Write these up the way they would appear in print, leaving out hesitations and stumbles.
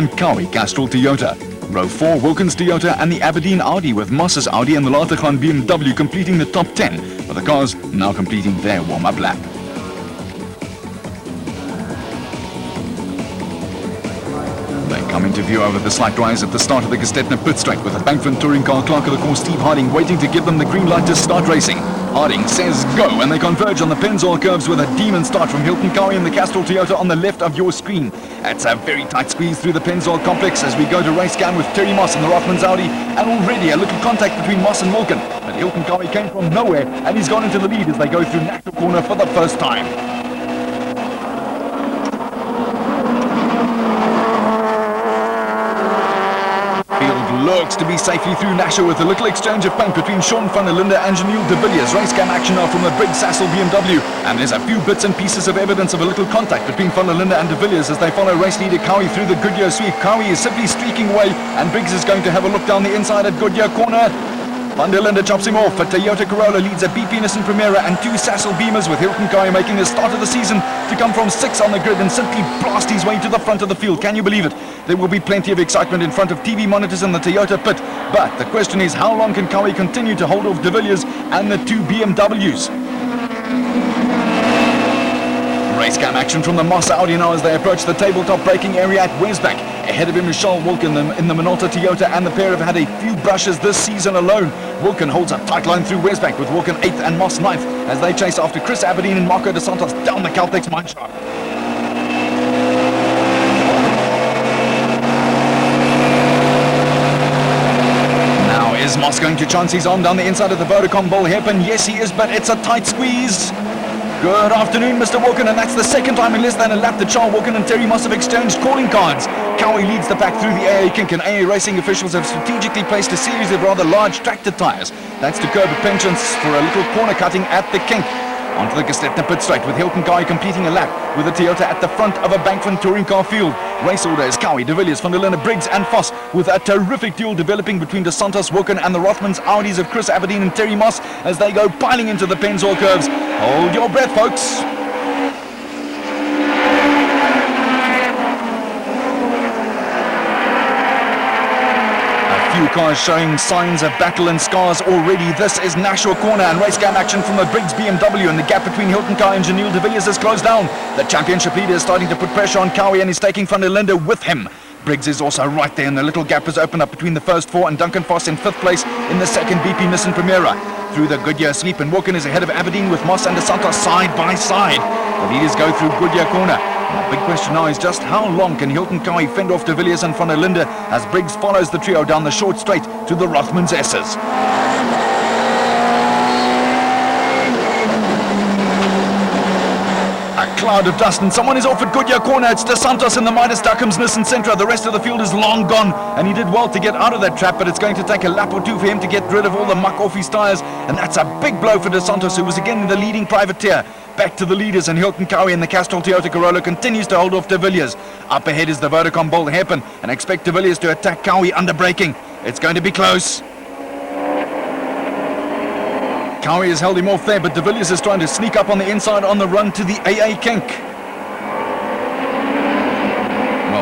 and Cowi Castrol Toyota. Row 4, Wilkins Toyota and the Aberdeen Audi, with Moss's Audi and the Latergan BMW completing the top 10, with the cars now completing their warm-up lap. They come into view over the slight rise at the start of the Gestetner pit straight, with the Bankfin touring car clerk of the course Steve Harding waiting to give them the green light to start racing. Harding says go, and they converge on the Penzol curves with a demon start from Hilton Cowi and the Castrol Toyota on the left of your screen. It's a very tight squeeze through the Penzol complex as we go to race cam with Terry Moss and the Rothmans Audi, and already a little contact between Moss and Wilkin. But Hilton Cowi came from nowhere and he's gone into the lead as they go through Natural Corner for the first time. Lurks to be safely through Nasher with a little exchange of paint between Sean van der Linde and Janiel de Villiers. Race cam action now from the Briggs Sassel BMW, and there's a few bits and pieces of evidence of a little contact between van der Linde and de Villiers as they follow race leader Cowi through the Goodyear sweep. Cowi is simply streaking away, and Briggs is going to have a look down the inside at Goodyear corner. Van der Linde chops him off. A Toyota Corolla leads a BP Nissan Primera and two Sassel Beamers, with Hilton Cowi making the start of the season to come from 6 on the grid and simply blast his way to the front of the field. Can you believe it? There will be plenty of excitement in front of TV monitors in the Toyota pit, but the question is, how long can Cowi continue to hold off de Villiers and the two BMWs? Race cam action from the Moss Audi now as they approach the tabletop braking area at Westbank. Ahead of him is Charles Wilkin in the Minolta Toyota, and the pair have had a few brushes this season alone. Wilkin holds a tight line through Westbank, with Wilkin 8th and Moss 9th as they chase after Chris Aberdeen and Marco de Santos down the Caltex mineshaft. Now is Moss going to chance his arm down the inside of the Vodacom Bull hairpin? Yes he is, but it's a tight squeeze. Good afternoon, Mr. Wilkin, and that's the second time in less than a lap that Charles Wilkin and Terry Moss have exchanged calling cards. Cowi leads the pack through the AA kink, and AA racing officials have strategically placed a series of rather large tractor tyres. That's to curb penchants for a little corner cutting at the kink. Onto the Gestetner pit straight, with Hilton Cowi completing a lap with a Toyota at the front of a Bankfin touring car field. Race order is Cowi, de Villiers, van der Linde, Briggs and Voss, with a terrific duel developing between de Santos, Wilkin and the Rothmans Audis of Chris Aberdeen and Terry Moss as they go piling into the Penzol curves. Hold your breath, folks. Few cars showing signs of battle and scars already. This is Nashua Corner, and race cam action from the Briggs BMW, and the gap between Hilton Cowi and Janiel de Villiers has closed down. The championship leader is starting to put pressure on Cowi and is taking van der Linde with him. Briggs is also right there, and the little gap has opened up between the first 4 and Duncan Voss in 5th place in the second BP Nissan Primera. Through the Goodyear sweep, and Wilkin is ahead of Aberdeen with Moss and de Santos side by side. The leaders go through Goodyear Corner. The big question now is just how long can Hilton Cowi fend off de Villiers and van der Linde as Briggs follows the trio down the short straight to the Rothmans S's. A cloud of dust, and someone is off at Goodyear Corner. It's de Santos in the Midas Duckham's Nissan Sentra. The rest of the field is long gone, and he did well to get out of that trap, but it's going to take a lap or two for him to get rid of all the muck off his tyres, and that's a big blow for de Santos, who was again the leading privateer. Back to the leaders, and Hilton Cowi and the Castrol Toyota Corolla continues to hold off de Villiers. Up ahead is the Vodacom Bull hairpin, and expect de Villiers to attack Cowi under braking. It's going to be close. Cowi has held him off there, but de Villiers is trying to sneak up on the inside on the run to the AA kink.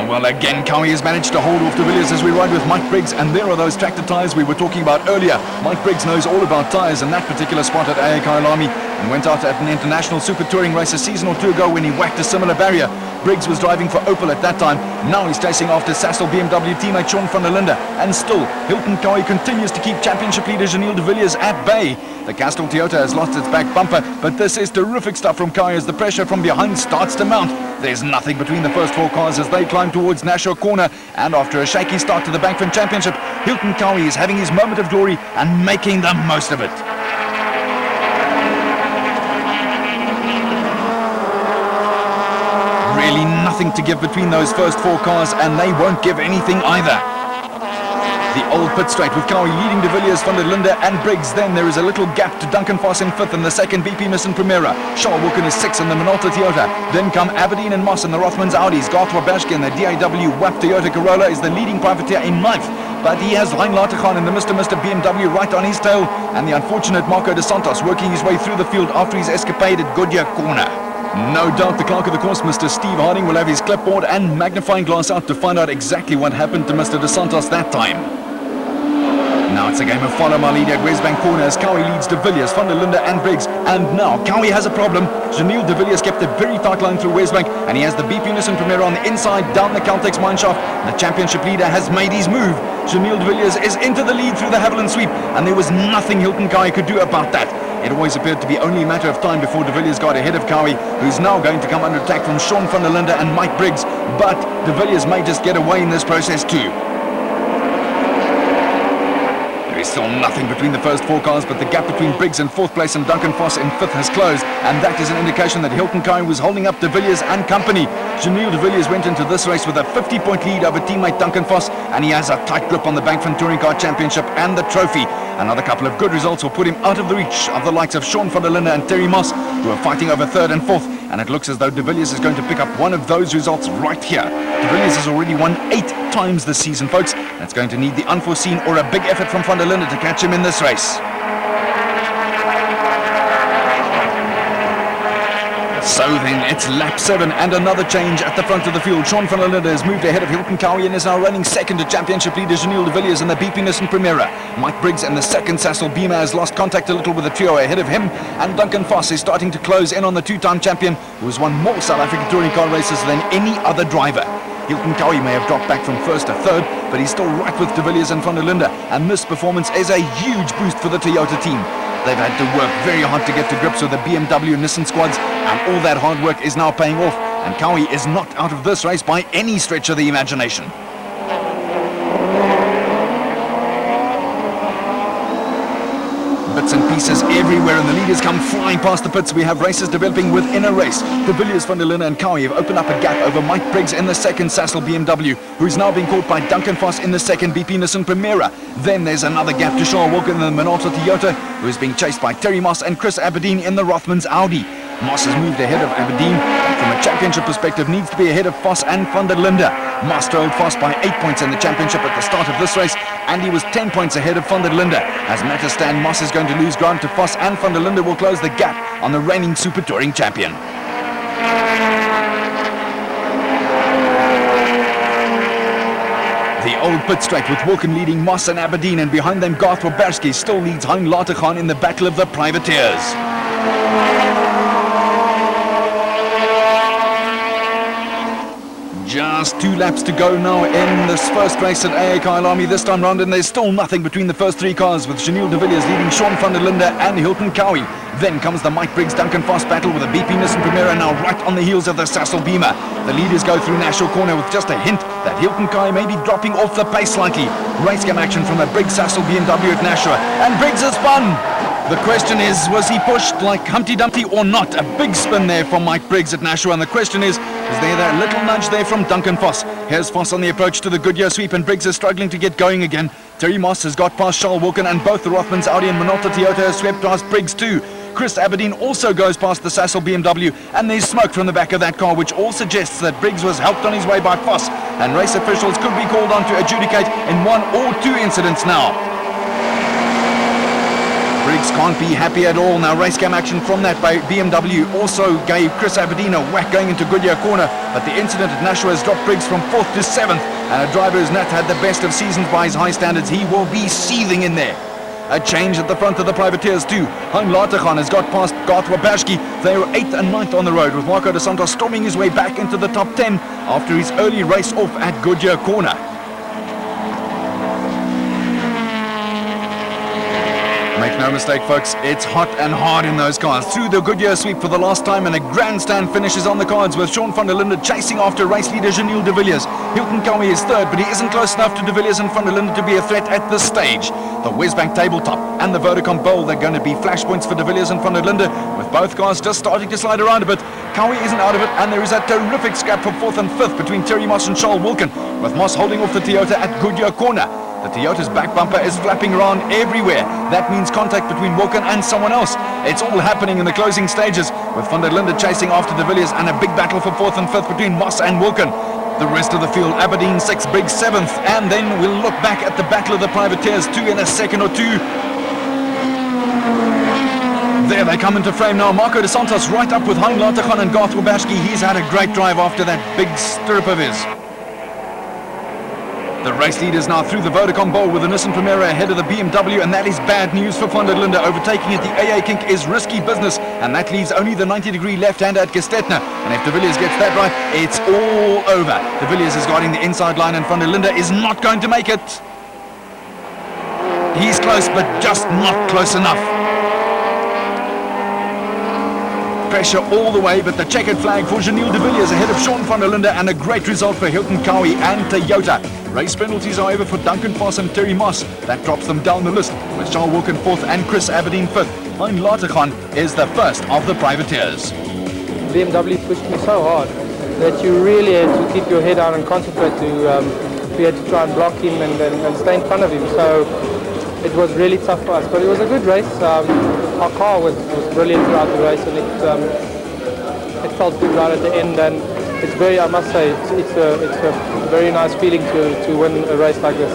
Well, again, Cowi has managed to hold off de Villiers as we ride with Mike Briggs, and there are those tractor tyres we were talking about earlier. Mike Briggs knows all about tyres in that particular spot at AA Kyalami, and went out at an international super touring race a season or two ago when he whacked a similar barrier. Briggs was driving for Opel at that time. Now he's chasing after Sassel BMW teammate Sean van der Linde, and still Hilton Cowi continues to keep championship leader Janiel de Villiers at bay. The Castrol Toyota has lost its back bumper, but this is terrific stuff from Cowi as the pressure from behind starts to mount. There's nothing between the first 4 cars as they climb towards Nashua Corner, and after a shaky start to the Bankfin Championship, Hilton Cowi is having his moment of glory and making the most of it. Really nothing to give between those first 4 cars, and they won't give anything either. The old pit straight with Cowi leading de Villiers, van der Linde and Briggs. Then there is a little gap to Duncan Voss in 5th in the second BP Nissan Primera. Charles Wilkin is 6th in the Minolta Toyota. Then come Aberdeen and Moss in the Rothmans Audis. Gartwa Bashke in the DAW WAP Toyota Corolla is the leading privateer in 9th. But he has Hein Latergan in the Mr. BMW right on his tail. And the unfortunate Marco de Santos working his way through the field after his escapade at Goodyear Corner. No doubt the clerk of the course, Mr. Steve Harding, will have his clipboard and magnifying glass out to find out exactly what happened to Mr. De Santos that time. Now it's a game of follow my lead at Westbank corner as Cowi leads De Villiers, Van der Linde and Briggs. And now Cowi has a problem. Janiel De Villiers kept a very tight line through Westbank and he has the BP Unison Primera on the inside down the Caltex mineshaft. The championship leader has made his move. Janiel De Villiers is into the lead through the Haviland sweep and there was nothing Hilton Cowi could do about that. It always appeared to be only a matter of time before De Villiers got ahead of Cowi, who's now going to come under attack from Sean van der Linde and Mike Briggs. But De Villiers may just get away in this process too. There is still nothing between the first four cars, but the gap between Briggs in fourth place and Duncan Foss in fifth has closed, and that is an indication that Hilton Cowi was holding up De Villiers and company. Janiel De Villiers went into this race with a 50-point lead over teammate Duncan Foss, and he has a tight grip on the Bankfin Touring Car Championship and the trophy. Another couple of good results will put him out of the reach of the likes of Sean van der Linde and Terry Moss, who are fighting over third and fourth, and it looks as though De Villiers is going to pick up one of those results right here. De Villiers has already won 8 times this season, folks. That's going to need the unforeseen or a big effort from van der Linde to catch him in this race. So then, it's lap 7 and another change at the front of the field. Sean van der Linde has moved ahead of Hilton Cowi and is now running second to championship leader Janiel De Villiers in the BP Unison Primera. Mike Briggs in the second Sassel Beamer has lost contact a little with the trio ahead of him, and Duncan Foss is starting to close in on the two-time champion, who has won more South African touring car races than any other driver. Hilton Cowi may have dropped back from first to third, but he's still right with De Villiers and van der Linde, and this performance is a huge boost for the Toyota team. They've had to work very hard to get to grips with the BMW and Nissan squads, and all that hard work is now paying off, and Cowi is not out of this race by any stretch of the imagination. Bits and pieces everywhere, and the leaders come flying past the pits. We have races developing within a race. De Villiers, van der Linde and Cowi have opened up a gap over Mike Briggs in the second Sassel BMW, who is now being caught by Duncan Foss in the second BP Nissan Primera. Then there's another gap to Charles Walker in the Minolta Toyota, who is being chased by Terry Moss and Chris Aberdeen in the Rothmans Audi. Moss has moved ahead of Aberdeen, but from a championship perspective needs to be ahead of Foss and van der Linde. Moss trailed Foss by 8 points in the championship at the start of this race, and he was 10 points ahead of van der Linde. As matters stand, Moss is going to lose ground to Foss, and van der Linde will close the gap on the reigning Super Touring champion. The old pit straight with Wilken leading Moss and Aberdeen, and behind them Garth Waberski still leads Hein Latergaan in the battle of the privateers. Just 2 laps to go now in this first race at Kyalami this time round, and there's still nothing between the first 3 cars, with Janiel De Villiers leading Sean van der Linde and Hilton Cowi. Then comes the Mike Briggs Duncan Foss battle with a BP Nissan Primera now right on the heels of the Sassel Beamer. The leaders go through Nashua Corner with just a hint that Hilton Cowi may be dropping off the pace slightly. Race cam action from the Briggs Sassel BMW at Nashua, and Briggs has spun. The question is, was he pushed like Humpty Dumpty or not? A big spin there from Mike Briggs at Nashua, and the question is there that little nudge there from Duncan Foss? Here's Foss on the approach to the Goodyear sweep, and Briggs is struggling to get going again. Terry Moss has got past Charles Wilken, and both the Rothmans Audi and Minolta Toyota have swept past Briggs too. Chris Aberdeen also goes past the Sassel BMW, and there's smoke from the back of that car, which all suggests that Briggs was helped on his way by Foss, and race officials could be called on to adjudicate in 1 or 2 incidents now. Briggs can't be happy at all. Now race cam action from that by BMW also gave Chris Aberdeen a whack going into Goodyear Corner, but the incident at Nashua has dropped Briggs from 4th to 7th, and a driver who's not had the best of seasons by his high standards, he will be seething in there. A change at the front of the privateers too. Hein Latergaan has got past Garth Waberski. They were 8th and 9th on the road, with Marco De Santos storming his way back into the top 10 after his early race off at Goodyear Corner. Make no mistake, folks, it's hot and hard in those cars. Through the Goodyear sweep for the last time, and a grandstand finish is on the cards, with Sean van der Linde chasing after race leader Janiel De Villiers. Hilton Cowi is third, but he isn't close enough to De Villiers and van der Linde to be a threat at this stage. The Westbank tabletop and the Vodacom Bowl, they're going to be flashpoints for De Villiers and van der Linde, with both cars just starting to slide around a bit. Cowi isn't out of it, and there is a terrific scrap for 4th and 5th between Terry Moss and Charles Wilken, with Moss holding off the Toyota at Goodyear Corner. The Toyota's back bumper is flapping around everywhere. That means contact between Wilken and someone else. It's all happening in the closing stages, with van der Linde chasing after De Villiers, and a big battle for 4th and 5th between Moss and Wilken. The rest of the field, Aberdeen 6th, Briggs 7th, and then we'll look back at the battle of the privateers 2 in a second or two. There they come into frame now. Marco de Santos right up with Hein Lateghan and Garth Wabashki. He's had a great drive after that big stirrup of his. The race lead is now through the Vodacom Bowl with the Nissan Primera ahead of the BMW, and that is bad news for Van der Linde. Overtaking at the AA kink is risky business, and that leaves only the 90-degree left-hander at Gestetner. And if de Villiers gets that right, it's all over. De Villiers is guarding the inside line, and Van der Linde is not going to make it. He's close, but just not close enough. Pressure all the way, but the checkered flag for Janiel de Villiers ahead of Sean van der Linde, and a great result for Hilton Cowi and Toyota. Race penalties, however, for Duncan Voss and Terry Moss. That drops them down the list, with Charles Wilkin 4th and Chris Aberdeen 5th. Hein Lateghan is the first of the privateers. BMW pushed me so hard that you really had to keep your head down and concentrate. We had to try and block him and stay in front of him. So it was really tough for us, but it was a good race. Our car was brilliant throughout the race, and it felt good right at the end. And it's very, I must say, it's a very nice feeling to win a race like this.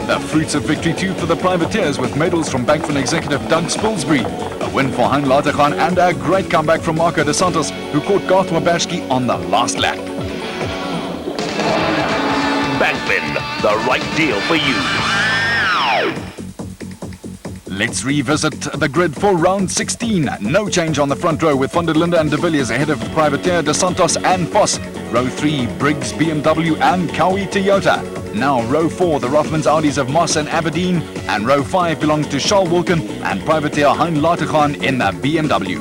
The fruits of victory too for the privateers, with medals from Bankfin executive Doug Spilsbury, a win for Hein Lateghan, and a great comeback from Marco de Santos, who caught Garth Wabashki on the last lap. Bankfin, the right deal for you. Let's revisit the grid for round 16. No change on the front row, with Van der Linde and de Villiers ahead of Privateer, de Santos and Voss. Row 3, Briggs, BMW and Cowi, Toyota. Now row 4, the Rothmans Audis of Moss and Aberdeen. And row 5 belongs to Charles Wilkin and Privateer Hein Lateghan in the BMW.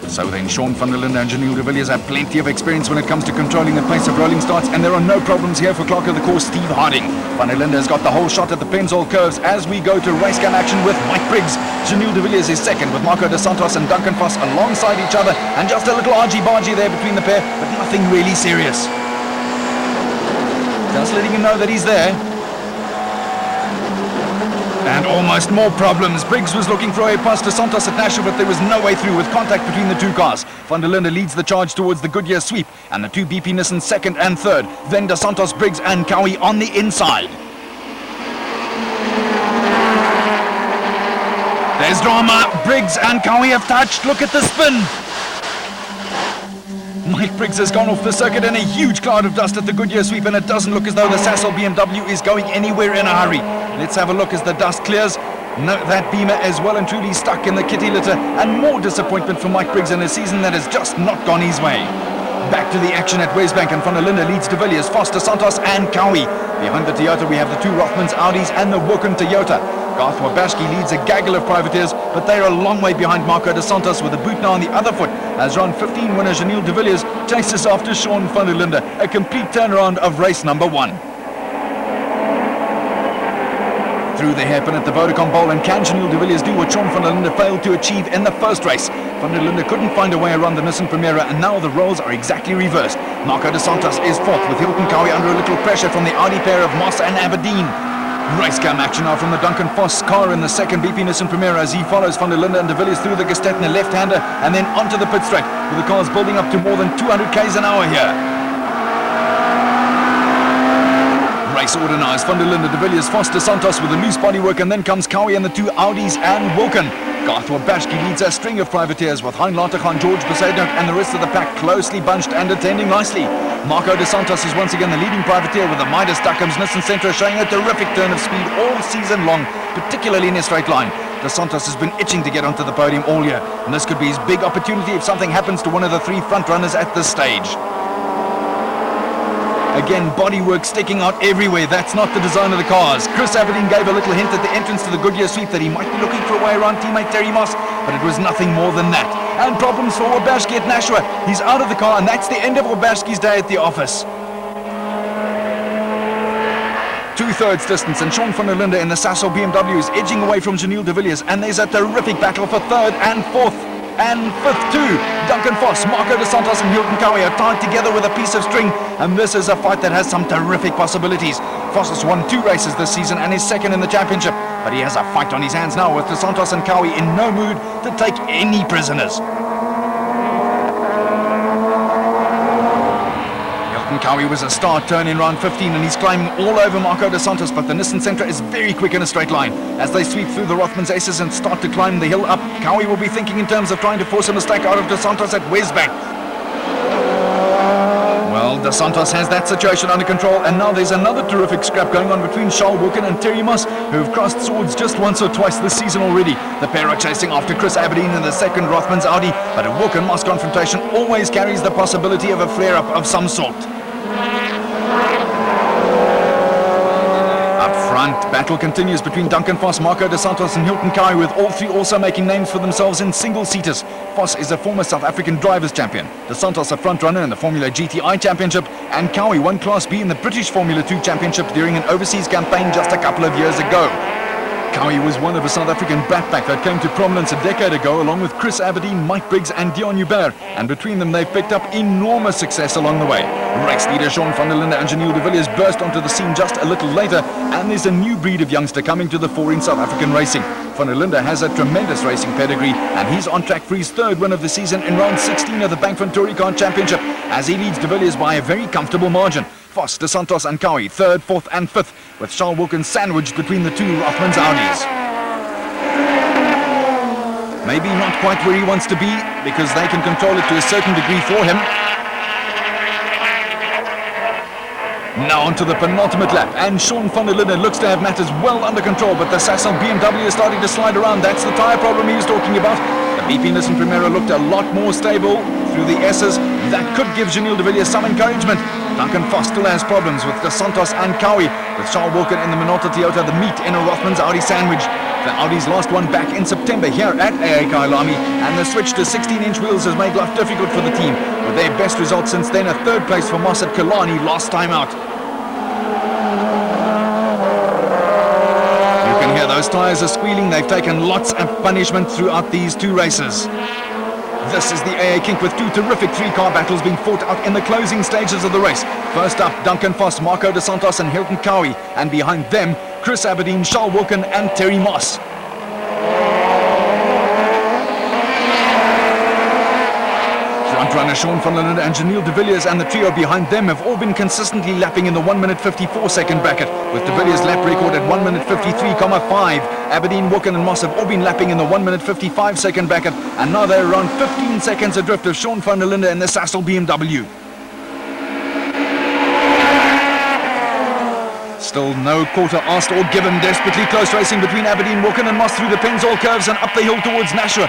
So then Sean van der Linde and Janiel de Villiers have plenty of experience when it comes to controlling the pace of rolling starts, and there are no problems here for clerk of the course Steve Harding. Van der Linde has got the whole shot at the Penzol curves as we go to race gun action with Mike Briggs. Janiel de Villiers is second, with Marco de Santos and Duncan Voss alongside each other, and just a little argy-bargy there between the pair, but nothing really serious. Just letting him know that he's there. And almost more problems. Briggs was looking for a pass to Santos at Nashua, but there was no way through with contact between the two cars. Van der Linde leads the charge towards the Goodyear sweep, and the two BP Nissan second and third. Then de Santos, Briggs and Cowi on the inside. There's drama. Briggs and Cowi have touched. Look at the spin. Mike Briggs has gone off the circuit in a huge cloud of dust at the Goodyear sweep, and it doesn't look as though the Sasol BMW is going anywhere in a hurry. Let's have a look as the dust clears. No, that Beamer is well and truly stuck in the kitty litter, and more disappointment for Mike Briggs in a season that has just not gone his way. Back to the action at Westbank, and Van der Linde leads de Villiers, Voss, de Santos and Cowi. Behind the Toyota we have the two Rothmans Audis and the Wilkin Toyota. Garth Wabashki leads a gaggle of privateers, but they're a long way behind Marco de Santos, with the boot now on the other foot as round 15 winner Janiel de Villiers chases after Sean van der Linde. A complete turnaround of race number 1. Through the hairpin at the Vodacom Bowl, and can Janiel de Villiers do what Sean van der Linde failed to achieve in the first race? Van der Linde couldn't find a way around the Nissan Primera, and now the roles are exactly reversed. Marco de Santos is fourth, with Hilton Cowi under a little pressure from the Audi pair of Moss and Aberdeen. Race cam action now from the Duncan Voss car in the second BP Nissan Primera as he follows Van der Linde and de Villiers through the Gestetner left-hander and then onto the pit straight, with the cars building up to more than 200 k's an hour here. Race order now is Van der Linde, de Villiers, Voss, de Santos with a loose bodywork, and then comes Cowi and the two Audis and Wilkin. Garth Wabashki leads a string of privateers, with Hein Lateghan, George Besaidnout and the rest of the pack closely bunched and attending nicely. Marco de Santos is once again the leading privateer, with the Midas Duckham's Nissan Sentra showing a terrific turn of speed all season long, particularly in a straight line. De Santos has been itching to get onto the podium all year, and this could be his big opportunity if something happens to one of the three front runners at this stage. Again, bodywork sticking out everywhere. That's not the design of the cars. Chris Aberdeen gave a little hint at the entrance to the Goodyear sweep that he might be looking for a way around teammate Terry Moss, but it was nothing more than that. And problems for Wabashki at Nashua. He's out of the car, and that's the end of Wabashki's day at the office. 2/3 distance, and Sean van der Linde in the Sasol BMW is edging away from Janiel de Villiers, and there's a terrific battle for third and fourth. And fifth too. Duncan Voss, Marco de Santos and Hilton Cowi are tied together with a piece of string, and this is a fight that has some terrific possibilities. Voss has won 2 races this season and is second in the championship, but he has a fight on his hands now, with de Santos and Cowi in no mood to take any prisoners. Hilton Cowi was a star turn in round 15 and he's climbing all over Marco dos Santos, but the Nissan Sentra is very quick in a straight line. As they sweep through the Rothmans Aces and start to climb the hill up, Cowi will be thinking in terms of trying to force a mistake out of dos Santos at Westbank. Well, dos Santos has that situation under control, and now there's another terrific scrap going on between Charles Wilkin and Terry Moss, who have crossed swords just once or twice this season already. The pair are chasing after Chris Aberdeen in the second Rothmans Audi, but a Wilkin-Moss confrontation always carries the possibility of a flare-up of some sort. Up front, battle continues between Duncan Foss, Marco dos Santos and Hilton Cowi, with all three also making names for themselves in single-seaters. Foss is a former South African Drivers' Champion, dos Santos a front-runner in the Formula GTI Championship, and Cowi won Class B in the British Formula 2 Championship during an overseas campaign just a couple of years ago. Cowi was one of a South African backpack that came to prominence a decade ago, along with Chris Aberdeen, Mike Briggs and Dion Hubert, and between them they've picked up enormous success along the way. Race leader Sean van der Linde and Janelle de Villiers burst onto the scene just a little later, and there's a new breed of youngster coming to the fore in South African racing. Van der Linde has a tremendous racing pedigree, and he's on track for his third win of the season in round 16 of the Bankfin Car Championship, as he leads de Villiers by a very comfortable margin. Foss, dos Santos and Cowi, third, fourth and fifth, with Charles Wilkin sandwiched between the two Rothmans Audis. Maybe not quite where he wants to be, because they can control it to a certain degree for him. Now onto the penultimate lap, and Sean van der Linde looks to have matters well under control, but the Sassel BMW is starting to slide around. That's the tyre problem he was talking about. The BP Nissan Primera looked a lot more stable through the S's. That could give Janelle de Villiers some encouragement. Duncan Foss still has problems with dos Santos and Cowi, with Charles Wilkin in the Minolta Toyota, the meat in a Rothmans Audi sandwich. The Audi's last one back in September here at Kyalami, and the switch to 16-inch wheels has made life difficult for the team, with their best result since then a third place for Moss at Kyalami last time out. You can hear those tyres are squealing. They've taken lots of punishment throughout these two races. This is the AA Kink, with two terrific three-car battles being fought out in the closing stages of the race. First up, Duncan Foss, Marco dos Santos and Hilton Cowi, and behind them, Chris Aberdeen, Charles Wilkin and Terry Moss. Frontrunner Sean van der Linde and Janelle de Villiers and the trio behind them have all been consistently lapping in the 1 minute 54 second bracket, with de Villiers' lap record at 1 minute 53.5. Aberdeen, Wilkin and Moss have all been lapping in the 1 minute 55 second bracket, and now they're around 15 seconds adrift of Sean van der Linde in the Sassel BMW. Still no quarter asked or given. Desperately close racing between Aberdeen, Wilkin and Moss through the Penzol curves and up the hill towards Nashua.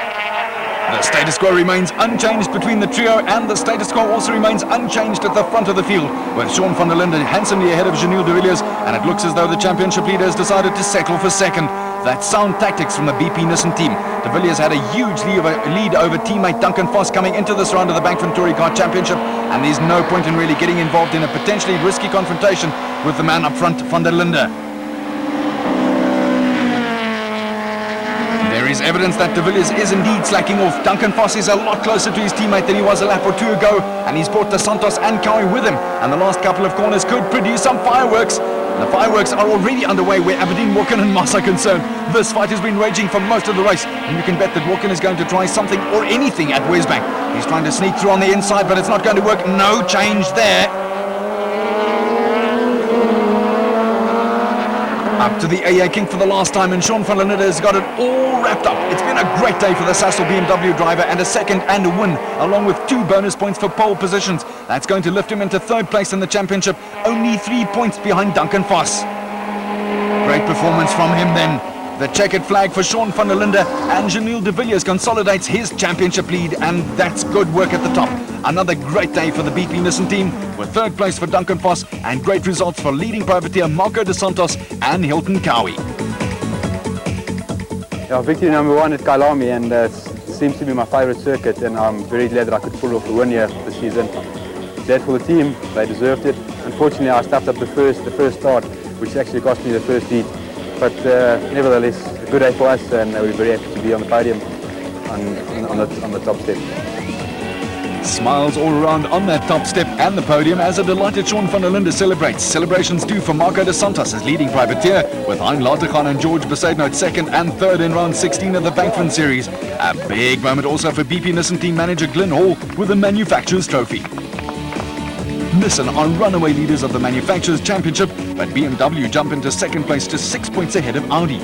The status quo remains unchanged between the trio, and the status quo also remains unchanged at the front of the field, with Sean van der Linde handsomely ahead of Janelle de Villiers, and it looks as though the championship leader has decided to settle for second. That's sound tactics from the BP Nissan team. De Villiers had a huge lead over teammate Duncan Foss coming into this round of the Bankfin Car Championship, and there's no point in really getting involved in a potentially risky confrontation with the man up front, van der Linde. There is evidence that de Villiers is indeed slacking off. Duncan Foss is a lot closer to his teammate than he was a lap or two ago, and he's brought dos Santos and Cowi with him, and the last couple of corners could produce some fireworks. The fireworks are already underway where Aberdeen, Wilkin and Moss are concerned. This fight has been raging for most of the race, and you can bet that Wilkin is going to try something or anything at Westbank. He's trying to sneak through on the inside, but it's not going to work. No change there. Up to the AA King for the last time, and Sean van der Linde has got it all wrapped up. It's been a great day for the Sassel BMW driver, and a second and a win, along with 2 bonus points for pole positions. That's going to lift him into third place in the championship, only 3 points behind Duncan Foss. Great performance from him then. The checkered flag for Sean van der Linde, and Janelle de Villiers consolidates his championship lead, and that's good work at the top. Another great day for the BP Nissan team, with third place for Duncan Foss and great results for leading privateer Marco dos Santos and Hilton Cowi. Yeah, victory number 1 at Kyalami, and it seems to be my favourite circuit, and I'm very glad that I could pull off the win here this season. Glad for the team, they deserved it. Unfortunately, I stuffed up the first start, which actually cost me the first lead. But nevertheless, a good day for us, and we're very happy to be on the podium on the top step. Smiles all around on that top step and the podium as a delighted Sean van der Linde celebrates. Celebrations due for Marco dos Santos as leading privateer, with Hein Latergan and George Besaidnout at second and third in round 16 of the Bankfin series. A big moment also for BP Nissan team manager Glenn Hall with the manufacturer's trophy. Nissan are runaway leaders of the Manufacturers' Championship, but BMW jump into second place to 6 points ahead of Audi.